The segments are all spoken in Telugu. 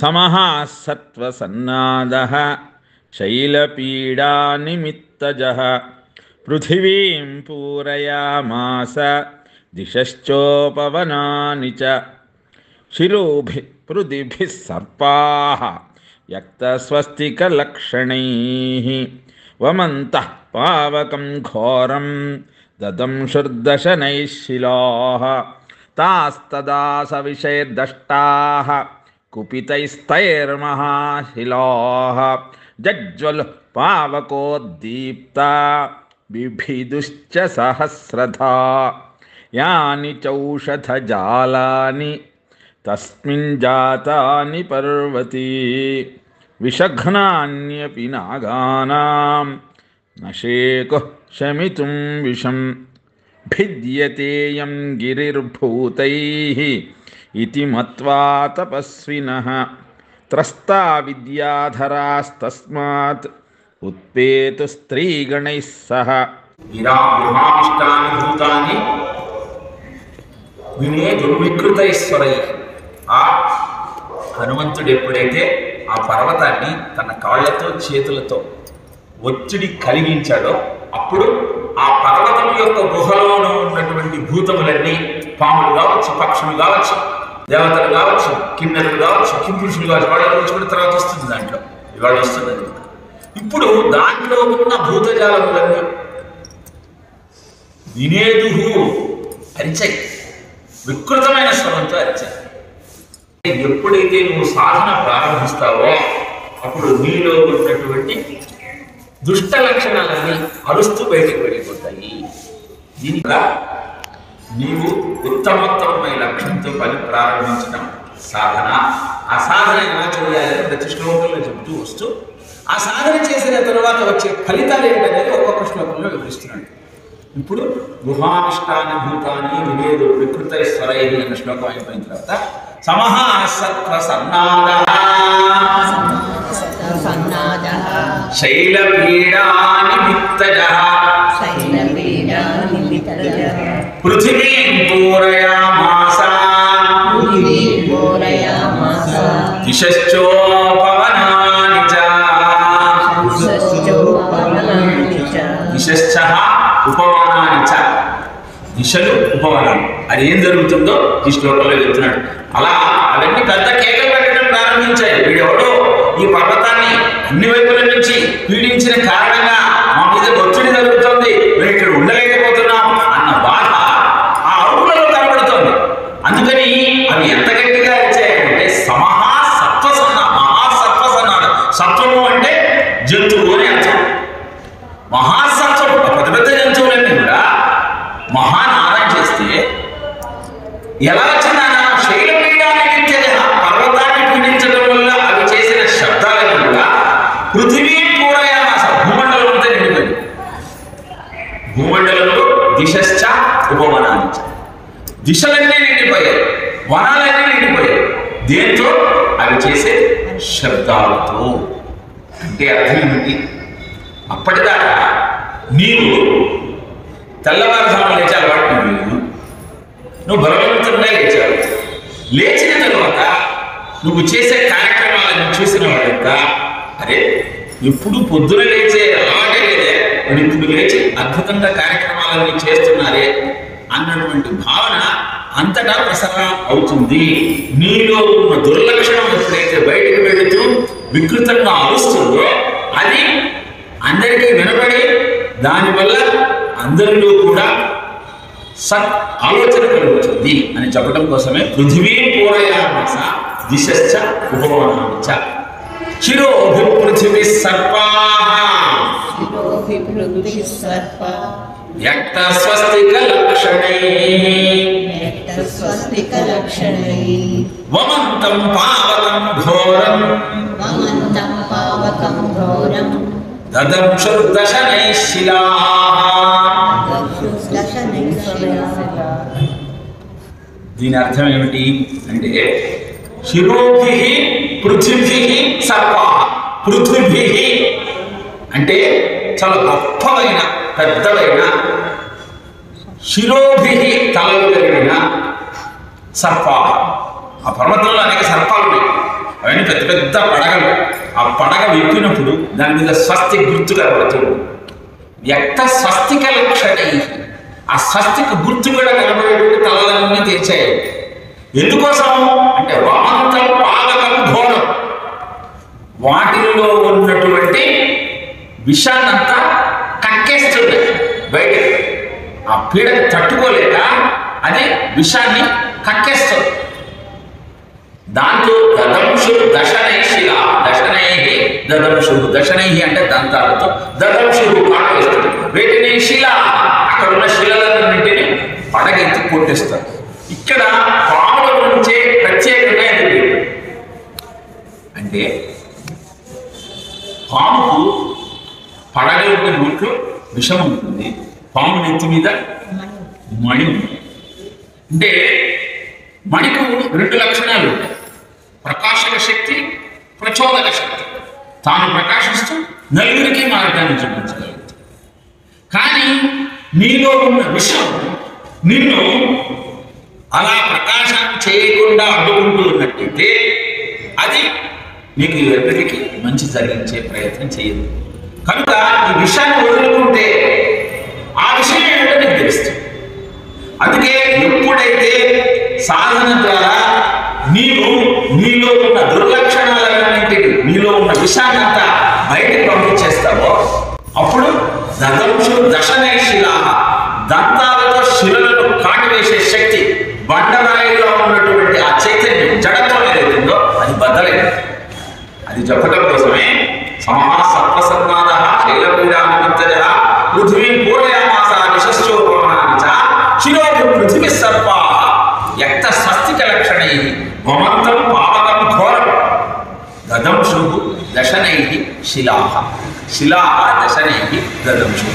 సమః సత్వసన్నాదః శైలపీడానిమిత్తజః పృథివీం పూరయామాస దిశశ్చోపవనాని చ శిరోభిః పృథిభిః సర్పాః యక్తస్వస్తికలక్షణైః వమంతః పావకం ఘోరం దదంశుర్దశనైః శిలాః తాస్తదా సవిషైర్దష్టాః కుపితైస్తైర్మహాశిలాః జజ్వలుః పావకోద్దీప్తా బిభిదుశ్చ సహస్రధా యాని చౌషధజాలాని తస్మిన్ జాతాని పర్వతీ విషఘ్నాన్యపి నాగానాం నశేకుః శమితుం విషం భిద్యతేయం గిరిర్భూతైః ఇతి మత్వా తపస్వినః త్రస్తా విద్యాధరాస్తస్మాత్ ఉత్పేతు స్త్రీగణైః సహ. విరామృహామిష్టానుభూతాన్ని వినే దుర్వికృతైశ్వరై. ఆ హనుమంతుడు ఎప్పుడైతే ఆ పర్వతాన్ని తన కాళ్లతో చేతులతో ఒత్తిడి కలిగించాడో అప్పుడు ఆ పర్వతం యొక్క గుహలోనూ ఉన్నటువంటి భూతములన్నీ, పాములు కావచ్చు, పక్షులు కావచ్చు, దేవతలు కావచ్చు, కిన్నెరులు కావచ్చు, కింపురుషులు కావచ్చు, వాళ్ళ గురించి కూడా తర్వాత వస్తుంది. దాంట్లో ఇవాళ వస్తుంది. ఇప్పుడు దాంట్లో ఉన్న భూతజాలములన్నీ వినేదుహు అరిచాయి, వికృతమైన స్వరంతో అరిచాయి. ఎప్పుడైతే నువ్వు సాధన ప్రారంభిస్తావో అప్పుడు నీలో ఉన్నటువంటి దుష్ట లక్షణాలన్నీ అరుస్తూ బయటకు వెళ్ళిపోతాయి. దీనిగా నీవు ఉత్తమోత్తమైన లక్ష్యంతో పని ప్రారంభించడం సాధన. ఆ సాధన ఎలా చేయాలని ప్రతి శ్లోకంలో చెబుతూ వస్తూ ఆ సాధన చేసిన తర్వాత వచ్చే ఫలితాలు ఏంటనేది ఒక్కొక్క శ్లోకంలో వివరిస్తున్నాడు. ఇప్పుడు గుహానిష్టానుభూతాన్ని వినేదు వికృతైశ్వరై అన్న శ్లోకం అయిపోయిన తర్వాత సమః సత్వసన్నాదః శైలపీడానిమిత్తజః పృథివీం పూరయామాస దిశశ్చోపవనాని చ. దిశశ్చ ఉపవనాని చ. దిశలు ఉపవనాలు. అది ఏం జరుగుతుందో ఈ శ్లోకంలో చెప్తున్నాడు. అలా అవన్నీ పెద్ద కేకలు పెట్టడం ప్రారంభించాయి. వీడెవడో ఈ పర్వతాన్ని అన్ని వైపుల నుంచి పీడించిన కారణంగా మా మీద ఒత్తిడి జరుగుతుంది, మేము ఇక్కడ ఉండలేకపోతున్నాం అన్న బాధ ఆ అరుపులలో కనబడుతోంది. అందుకని అవి ఎంత గట్టిగా వచ్చాయంటే సమహా సత్వసన్న, మహాసత్వసన్నాడు. సత్వము అంటే జంతువు అని అర్థం. మహాసత్వం పెద్ద పెద్ద జంతువులన్నీ కూడా మహానాదం చేస్తే ఎలా వచ్చిందన్న శైలపీడానిమిత్తజః, పర్వతాన్ని పీడించడం వల్ల అవి చేసిన శబ్దాలను కూడా పృథివీ పూరయామాస, భూమండలం అంతా నిండిపోయింది. భూమండలంలో దిశశ్చ ఉపవనాని చ. దిశలన్నీ నిండిపోయాయి, వనాలన్నీ నిండిపోయాయి. దేంతో? అవి చేసే శబ్దాలతో. అంటే అర్థం ఏమిటి? అప్పటిదాకా నీవు తెల్లవారుజామున లేచే అలవాటు లేదు, నువ్వు బలవంతంగా లేచావు. లేచిన తర్వాత నువ్వు చేసే కార్యక్రమాలను చూసిన వాళ్ళంతా అరే ఎప్పుడు పొద్దున లేచే అలవాటే లేదే, మరి ఇప్పుడు లేచి అద్భుతంగా కార్యక్రమాలన్నీ చేస్తున్నారే అన్నటువంటి భావన అంతటా ప్రసరణ అవుతుంది. నీలో ఉన్న దుర్లక్షణం ఎప్పుడైతే బయటకు వెళుతూ వికృతంగా అరుస్తుందో అది అందరికీ వినపడి దానివల్ల అందరిలో కూడా సత్ ఆలోచన కలుగుతుంది అని చెప్పడం కోసమే పృథివీ పూరయామాస దిశశ్చ ఉపవనాని చ. శిరోభి పృథివీ సర్పాః వ్యక్త స్వస్తిక లక్షణైః వమంతం పావకం ఘోరం దదంశుర్దశనైః శిలాః. దీని అర్థం ఏమిటి అంటే శిరోభిః పృథిభిః సర్పాః. పృథిభిః అంటే చాలా గొప్పవైన పెద్దవైన, శిరోభిః తలలు కలిగిన సర్పాః. ఆ పర్వతంలో అనేక సర్పాలు ఉన్నాయి. అవన్నీ పెద్ద పెద్ద పడగలు. ఆ పడగ విప్పినప్పుడు దాని మీద స్వస్తి గుర్తు కనబడుతుంది. వ్యక్త స్వస్తిక లక్షణై, ఆ స్వస్తిక గుర్తు కూడా కనబడేటువంటి తలలన్నీ తెచ్చాయి. ఎందుకోసం అంటే వామంతం పాలకం ఘోరం, వాటిల్లో ఉన్నటువంటి విషాన్నంతా కక్కేస్తుంది బయటకు. ఆ పీడను తట్టుకోలేక అది విషాన్ని కక్కేస్తుంది. దాంతో దదంశుడు దశనైశిలా, దదంశుడు దశనై అంటే దంతాలతో, దదంశుడు కాట వేస్తాడు. వీటిని శిల, అక్కడ ఉన్న శిలలన్నింటినీ పడగెత్తి కొట్టేస్తారు. ఇక్కడ పాముల గురించే ప్రత్యేకంగా ఎందుకు అంటే పాముకు పడగ యొక్క నోట్లో విషం ఉంటుంది, పాము నెత్తి మీద మణి ఉంటుంది. అంటే మణికు 2 లక్షణాలు ఉంటాయి: ప్రకాశక శక్తి, ప్రచోదక శక్తి. తాను ప్రకాశిస్తూ నలుగురికి మార్గాన్ని చూపించగలుగుతుంది. కానీ నీలో ఉన్న విషం నిన్ను అలా ప్రకాశం చేయకుండా అడ్డుకుంటూ ఉన్నట్టయితే అది నీకు ఎప్పటికీ మంచి జరిగించే ప్రయత్నం చేయదు. కనుక ఈ విషయాన్ని వదులుకుంటే ఆ విషయం ఏంటో నీకు తెలుస్తుంది. అందుకే ఎప్పుడైతే సాధన ద్వారా నీలో ఉన్న దుర్లక్షణాలన్నింటినీ, నీలో ఉన్న విషయాన్నంతా బయటకు పంపించేస్తావో అప్పుడు దదంశుడు దశనైశిలా, దంతాలతో శిలలను కాటివేసే శక్తి, బండరాయిలో ఉన్నటువంటి ఆ చైతన్యం, జడత్వం ఏదైతుందో అది బద్దలైంది. అది చెప్పడం కోసమే సమహ సత్వసన్మాద శైలపీడానుమిత్తజ పృథివీ పూరయామాస విశశ్చోపమాని చ శిరోభి పృథివీ సర్పా యక్త స్వస్తిక లక్షణై మమంతం పావకం ఘోరం దదంశు దశనై శిలాః, శిలాః దశనై దదంశు.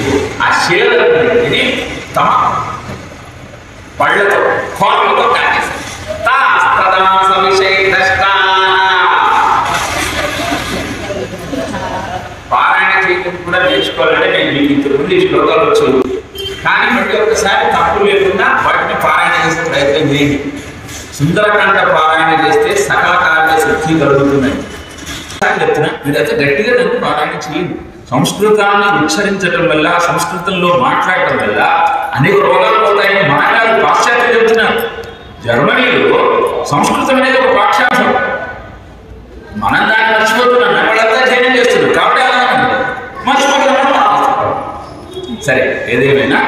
ఆ శిలలన్నింటినీ తమ పళ్ళతో, కోరలతో కాటేస్తారు. పారాయణ చేయడం కూడా నేర్చుకోవాలంటే నేను మీకు ఇంతకుముందు ఈ శ్లోకాలు వచ్చు, కానీ మళ్ళీ ఒకసారి తప్పు లేకుండా వాటిని పారాయణ చేసే ప్రయత్నం చేయండి. సుందరకాండ పారాయణ చేస్తే సకల కార్య సిద్ధి కలుగుతున్నాయి చెప్తున్నా. మీరైతే గట్టిగా దాన్ని పారాయణ చేయండి. సంస్కృతాన్ని ఉచ్చరించడం వల్ల, సంస్కృతంలో మాట్లాడటం వల్ల అనేక రోగాలు పోతాయని మాట్లాడు పాశ్చాత్యం చెబుతున్నారు. జర్మనీలో సంస్కృతం అనేది ఒక పాఠ్యాంశం. మనం దాన్ని మర్చిపోతున్నాం, వాళ్ళంతా జైనం చేస్తున్నారు. కాబట్టి అలా మర్చిపోతున్నాం. సరే, ఏదేమైనా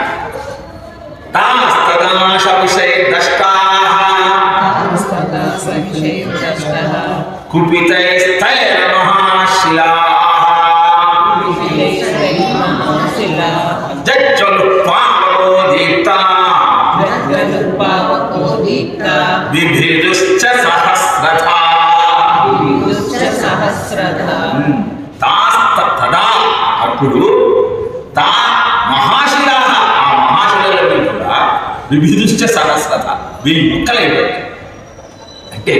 అప్పుడు తా మహాశిలా, ఆ మహాశిలలన్నీ కూడా విభిదుశ్చ సహస్రత, వీరి ముక్కలైపోతాయి. అంటే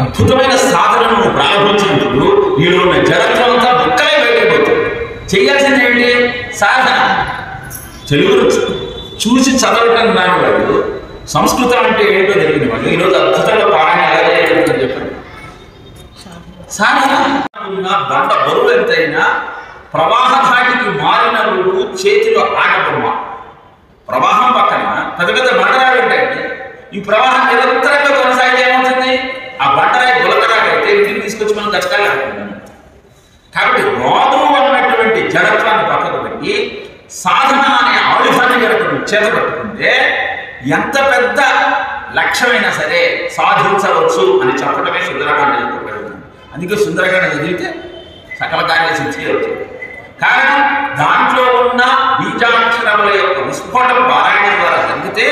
అద్భుతమైన సాధనను ప్రారంభించినప్పుడు వీళ్ళు ఉన్న జడత్వం అంతా ముక్కలై బయటపోతుంది. చేయాల్సింది ఏంటి? సాధన. తెలుగును చూసి చదవటం రాని వాళ్ళు, సంస్కృతం అంటే ఏంటో తెలియని వాళ్ళు ఈరోజు అద్భుతంగా పారాయణ ఎలా చేయగలుగుతారు చెప్పండి. సాధన ఉన్న బండ బరువు ఎంతైనా ప్రవాహ ధాటికి మారిన రూపు చేతిలో ఆటబొమ్మ. ప్రవాహం పక్కన పెద్ద పెద్ద బండరాలు ఉంటాయండి. ఈ ప్రవాహం నిరంతరంగా కొనసాగితే ఏమవుతుంది? ఆ బండరాయి గులకరాకైతే ఇంటికి తీసుకొచ్చి మనం కష్టాలు ఆడుకుంటాం. కాబట్టి రాదు అన్నటువంటి జడత్వాన్ని పక్కకు పెట్టి సాధన అనే ఆయుధాన్ని కనుక చేత పట్టుకుంటే ఎంత పెద్ద లక్ష్యమైనా సరే సాధించవచ్చు అని చెప్పడమే సుందరకాండ యొక్క ప్రయోజనం. అందుకే సుందరకాండ చదివితే సకల కార్య సిద్ధి అవుతుంది. కారణం దాంట్లో ఉన్న బీజాక్షరముల యొక్క విస్ఫోటం పారాయణ ద్వారా జరిగితే,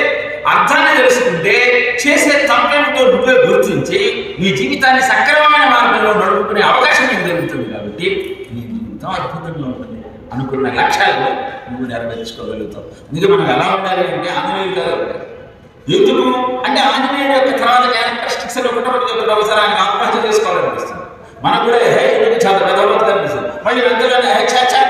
అర్థాన్ని తెలుసుకుంటే చేసే తప్పేమిటో నువ్వే గుర్తించి నీ జీవితాన్ని సక్రమమైన మార్గంలో నడుపుకునే అవకాశం నీకు జరుగుతుంది. కాబట్టి నీ జీవితం అద్భుతంగా ఉంటుంది. అనుకున్న లక్ష్యాలను నువ్వు నెరవేర్చుకోగలుగుతావు. అందుకే మనం ఎలా ఉండాలి అంటే ఆంజనేయుడు గారు ఉండాలి. ఎందుకు అంటే ఆంజనేయుడు యొక్క తర్వాత క్యారెక్టరిస్టిక్స్ ఒకటి ఒకసారి ఆయన ఆత్మహత్య చేసుకోవాలనిపిస్తుంది. మనకు కూడా ఎందుకు చాలా పెద్దవాళ్ళకి అనిపిస్తుంది. మళ్ళీ వెంటనే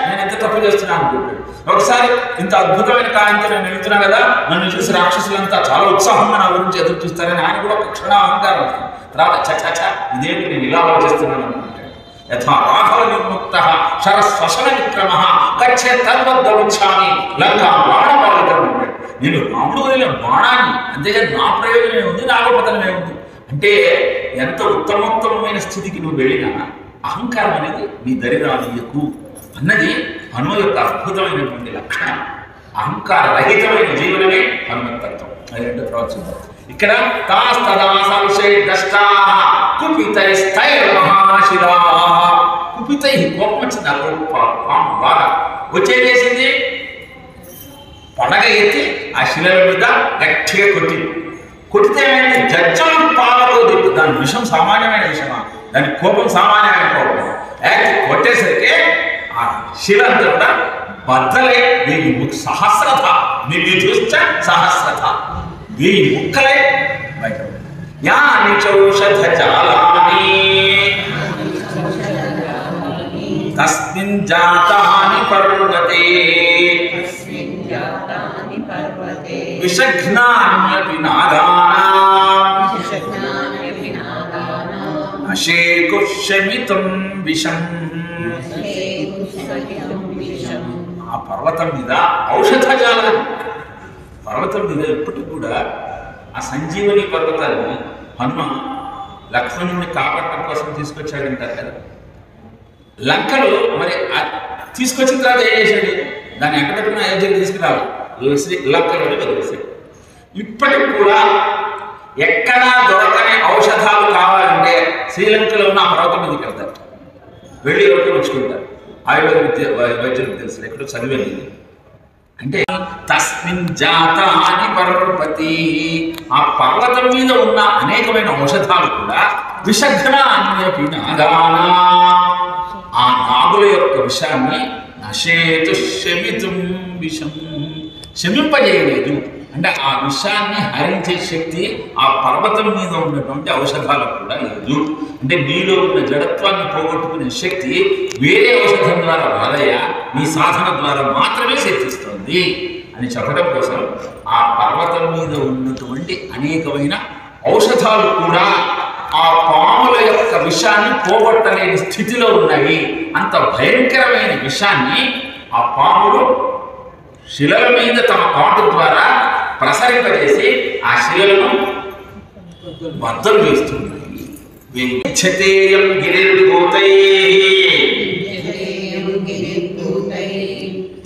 నేను ఎంత తప్పు చేస్తున్నాను అనుకుంటాడు. ఒకసారి ఇంత అద్భుతమైన కాయంతో నేను వెళ్తున్నా కదా, నన్ను చూసి రాక్షసులంతా చాలా ఉత్సాహంగా నా గురించి ఎదురు చూస్తారని ఆయన కూడా ఒక క్షణ అహంకారం వస్తుంది. తర్వాత చచ ఇదేంటి నేను ఇలా ఆలోచిస్తున్నాను అనుకుంటాడు. యథా రాఘవ నిర్ముక్త శరస్వశన విక్రమ గచ్చే తద్వద్దముచ్చామి లంకా బాణపాలికం ఉంటాడు. నేను రాముడు వదిలిన బాణాన్ని, అంతేగాని నా ప్రయోజనమే ఉంది, నా గొప్పతనమే ఉంది అంటే ఎంత ఉత్తమోత్తమైన స్థితికి నువ్వు వెళ్ళినా అహంకారం అనేది నీ దరిదానీయకు అన్నది హనుమ యొక్క అద్భుతమైనటువంటి లక్షణం. అహంకార రహితమైన జీవనమే హనుమత్తత్వం. అది రెండో తర్వాత చూద్దాం. ఇక్కడ కుపితై కోపం వచ్చింది. పాము బాగా వచ్చేం చేసింది, పడగ ఎత్తి ఆ శిలల మీద గట్టిగా కొట్టితే ఏమైంది, జజ్జలు పాలతో దిప్పు. దాని విషం సామాన్యమైన విషమా, దాని కోపం సామాన్యమైన కోపం. కొట్టేసరికి ఆ శిల అంతా కూడా బద్దలే 1000 సహస్రత, మీకు చూస్తే సహస్రత 1000 ముక్కలే బయట. యాని చౌషధ జాలాని తస్మిన్ జాతాని పర్వతే విషఘ్నాన్యపి నాగానాం అశేకుశమితం విషం. ఆ పర్వతం మీద ఔషధజాలం, పర్వతం మీద ఎప్పటికి కూడా ఆ సంజీవని పర్వతాన్ని హనుమ లక్ష్మణుని కాపాడటం కోసం తీసుకొచ్చాడంటారు కదా. లంకలో మరి తీసుకొచ్చిన తర్వాత ఏం చేశాడు, దాన్ని ఎక్కడ పెట్టుకుని అయోధ్యకు తీసుకురావాలి, లంకలోనే వదిలేశాడు. ఇప్పటికి కూడా ఎక్కడా దొరకని ఔషధాలు కావాలంటే శ్రీలంకలో ఉన్న ఆ పర్వతం మీదకి వెళ్తారు, వెళ్ళి ఎవరికి వచ్చుకుంటారు. ఆయుర్వేద వైద్యులకు తెలుసు, ఎక్కడో చదివేది. అంటే తస్మిన్ జాతాని పర్వతి, ఆ పర్వతం మీద ఉన్న అనేకమైన ఔషధాలు కూడా విషఘ్నాన్యపి నాగానా, ఆ నాగుల యొక్క విషాన్ని నశేతు శమితుం విషం, శమింపజేయలేదు. అంటే ఆ విషాన్ని హరించే శక్తి ఆ పర్వతం మీద ఉన్నటువంటి ఔషధాలకు కూడా లేదు. అంటే నీలో ఉన్న జడత్వాన్ని పోగొట్టుకునే శక్తి వేరే ఔషధం ద్వారా రాదయ, నీ సాధన ద్వారా మాత్రమే శక్తిస్తుంది అని చెప్పడం కోసం ఆ పర్వతం మీద ఉన్నటువంటి అనేకమైన ఔషధాలు కూడా ఆ పాముల యొక్క విషాన్ని పోగొట్టలేని స్థితిలో ఉన్నవి. అంత భయంకరమైన విషాన్ని ఆ పాములు శిలల మీద తమ కాటు ద్వారా ప్రసరింపజేసి ఆ శిలలను బద్దలు వేస్తున్నాయి.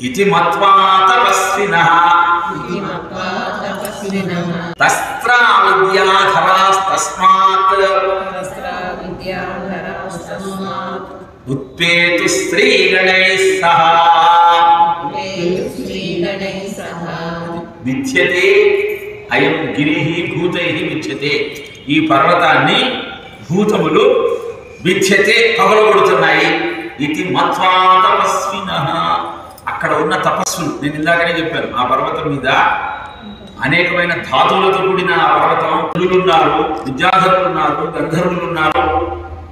ఇది మత్వా తపస్వినః తస్త్రా విద్యాధరాస్తస్మాత్ ఉత్పేతు స్త్రీగణైః సహ విద్యతే అయం గిరిః భూతైః విద్యతే. ఈ పర్వతాన్ని భూతములు విద్యతే పగలగొడుతున్నాయి. ఇది మత్వా తపస్వినః, అక్కడ ఉన్న తపస్సులు నేను ఇందాకనే చెప్పాను. ఆ పర్వతం మీద అనేకమైన ధాతువులతో కూడిన ఆ పర్వతం ఉన్నారు, విద్యాధరులు ఉన్నారు, గంధర్వులు ఉన్నారు.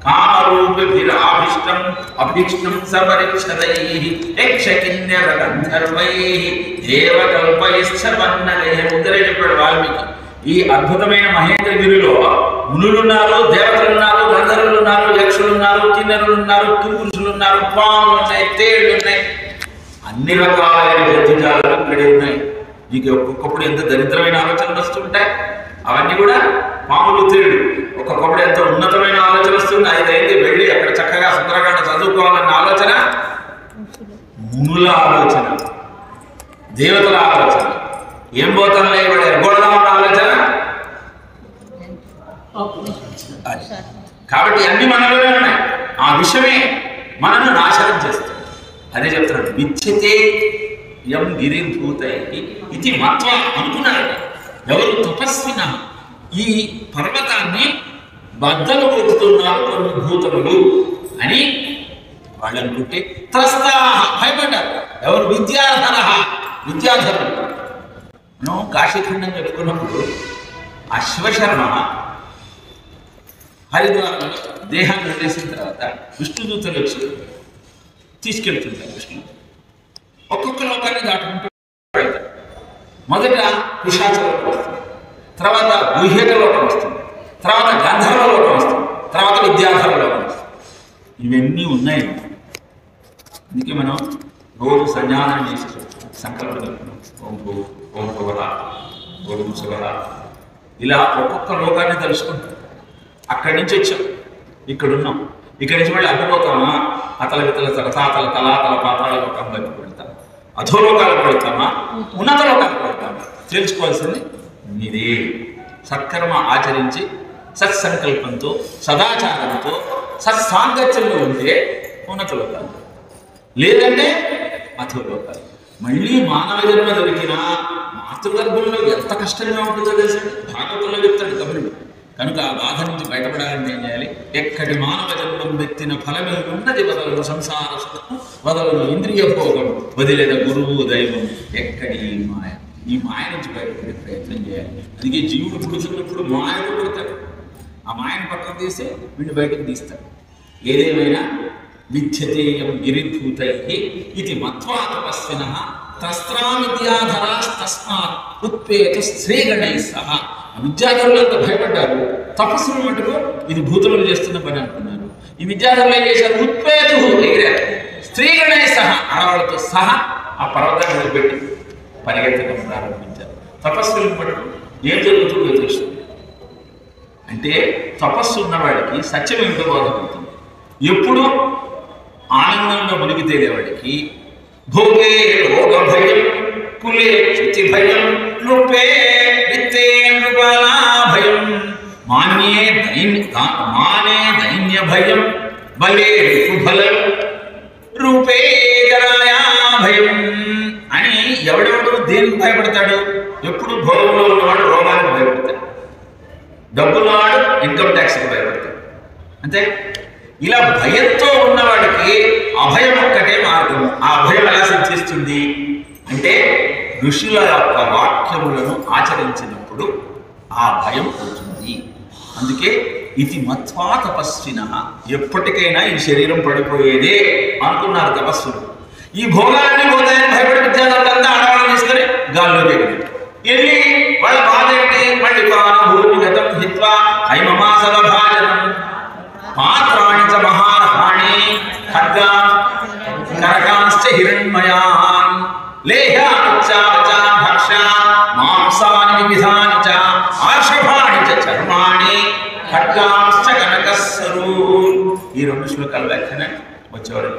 కామరూపిభిరాభిష్టం అభీష్టం సపరిక్షదైః యక్షకిన్నర గంధర్వైః దేవకల్పైశ్చ వన్నరైః. ముందరే చెప్పాడు వాల్మీకి. ఈ అద్భుతమైన మహేంద్రగిరిలో మునులున్నారు, దేవతలున్నారు, గంధర్వులున్నారు, యక్షులున్నారు, కిన్నరులున్నారు, కింపురుషులున్నారు, పాములు ఉన్నాయి, తేళ్లు ఉన్నాయి, అన్ని రకాలైన జంతుజాలాలు ఇక్కడే ఉన్నాయి. నీకు ఒక్కొక్కప్పుడు ఎంత దరిద్రమైన ఆలోచనలు వస్తుంటాయి, అవన్నీ కూడా పాములు తేడు. ఒక్కొక్కప్పుడు ఎంత ఉన్నతమైన ఆలోచన వస్తుంది, ఐదైంది వెళ్ళి అక్కడ చక్కగా సుందరకాండ చదువుకోవాలన్న ఆలోచన మునుల ఆలోచన, దేవతల ఆలోచన. ఏం పోతానులే వాడు ఎగ్గొడదామన్న ఆలోచన. కాబట్టి అన్ని మనలోనే ఉన్నాయి. ఆ విషయమే మనను నాశనం చేస్తుంది. అదే చెప్తున్నాడు, విచ్యతే యం గిరిర్భూతై ఇది మత్వ అనుకున్నారు ఎవరు తపస్విన. ఈ పర్వతాన్ని బద్దలు కొడుతున్నారు కొన్ని భూతములు అని వాళ్ళు అనుకుంటే త్రస్తా భయపడ్డారు. ఎవరు? విద్యాధరులు. మనం కాశీఖండం చెప్పుకున్నప్పుడు ఆ శివశర్మ హరిద్వారంలో దేహాన్ని వదిలేసిన తర్వాత విష్ణుదూతలు వచ్చి తీసుకెళ్తుంటారు. విష్ణు ఒక్కొక్క లోకాన్ని దాటుకుంటూ మొదట పిశాచ లోకం వస్తుంది, తర్వాత గుహ్యక లోకం వస్తుంది, తర్వాత గంధర్వ లోకం వస్తుంది, తర్వాత విద్యాధర లోకం వస్తుంది. ఇవన్నీ ఉన్నాయి. అందుకే మనం రోజు సంధ్యానం చేసి సంకల్పం ఓం భూ ఓం భువః ఓం శివః ఇలా ఒక్కొక్క లోకాన్ని తెలుసుకుంటాం. అక్కడి నుంచి వచ్చాం, ఇక్కడ ఉన్నాం. ఇక్కడి నుంచి మళ్ళీ అడ్డుపోతామా? అతల వితల తలతాతల తలాతల పాతాల లోకం వైపు వెళ్తాం, అధోలోకాలకు వెళ్తామా, ఉన్నత లోకాలకు వెళ్తామా? తెలుసుకోవాల్సింది ఇదే. సత్కర్మ ఆచరించి సత్సంకల్పంతో సదాచారంతో సత్సాంగత్యంలో ఉంటే ఉన్నత లోకాలు, లేదంటే అధోలోకాలు. మళ్ళీ మానవ జన్మ దొరికిన మాతృగర్భంలో ఎంత కష్టంగా ఉంటుందో తెలుసండి. భాగవతంలో చెప్తాడు కబురుడు. కనుక ఆ బాధ నుంచి బయటపడాలని ఏం చేయాలి? ఎక్కడి మానవ జన్మం వ్యక్తిన ఫలమే ఉన్నది వదలను సంసార సుఖం వదలను ఇంద్రియ భోగం వదిలేద గురువు దైవం ఎక్కడి ఈ మాయ. ఈ మాయ నుంచి బయటపడే ప్రయత్నం చేయాలి. అందుకే జీవుడు పుడుతున్నప్పుడు మాయకు పుడతాడు, ఆ మాయను పక్కన తీస్తే వీళ్ళు బయటకు తీస్తాడు. ఏదేమైనా విద్యతేయం గిరిభూతై ఇది మత్వా తపస్వినః త్రస్త్రామిద్యాధరాస్తస్మాత్ ఉత్పేత స్త్రీగణై సహా. విద్యాధరులంతా భయపడ్డారు, తపస్సును మటుకు ఇది భూతులు చేస్తున్న పని అనుకున్నారు. ఈ విద్యాధరులు ఏం చేశారు? ఉత్పేతు ఎగిరారు, స్త్రీగణై సహా ఆడవాళ్ళతో సహా ఆ పర్వతాన్ని నిలబెట్టి పరిగెత్తడం ప్రారంభించారు. తపస్సులు మటుకు ఏం జరుగుతుందో తెలుసు. అంటే తపస్సు ఉన్నవాడికి సత్యం ఏమిటో బోధపడుతుంది. ఎప్పుడు ఆనందంలో మునిగి తేలేవాడికి భోగే రోగ భయం కులే క్షితి భయం నృపే విత్తే నృపాలా భయం మానే దైన్య భయం బలే ఋతుఫలం రూపే జరాయా భయం అని ఎవడెవడు దేనికి భయపడతాడు? ఎప్పుడు భోగంలో ఉన్నవాడు రోగానికి భయపడతాడు, డబ్బున్నవాడు ఇన్కమ్ ట్యాక్స్కి భయపడతాడు. అంతే. ఇలా భయంతో ఉన్నవాడికి అభయం ఒక్కటే మార్గము. ఆ అభయం ఎలా సిద్ధిస్తుంది అంటే ఋషుల యొక్క వాక్యములను ఆచరించినప్పుడు ఆ భయం పోతుంది. అందుకే ఇది మత్వా తపస్వినః. ఎప్పటికైనా ఈ శరీరం పడిపోయేదే అనుకున్నారు తపస్సులు. ఈ భోగాలన్నీ పోతాయని భయపడి విద్యార్థులంతా ఆడవాళ్ళని తీసుకొని గాల్లోకి వెళ్ళి వాళ్ళ బాధ ఏంటి? మళ్ళీ భూమిగతం హిత్వా హైమమాసల భాజనం పాత్రాణి చ మహార్హాణి ఖడ్గా కరకాంశ్చ హిరణ్మయాన్ లేహ్యాచావచా భక్షా మాంసాని వివిధాని చ ఆర్షభాణి చ చర్మాణి ఖడ్గాంశ్చ కనకస్సరూ. ఈ రెండు శ్లోకాల వ్యాఖ్యానం వచ్చేవారు.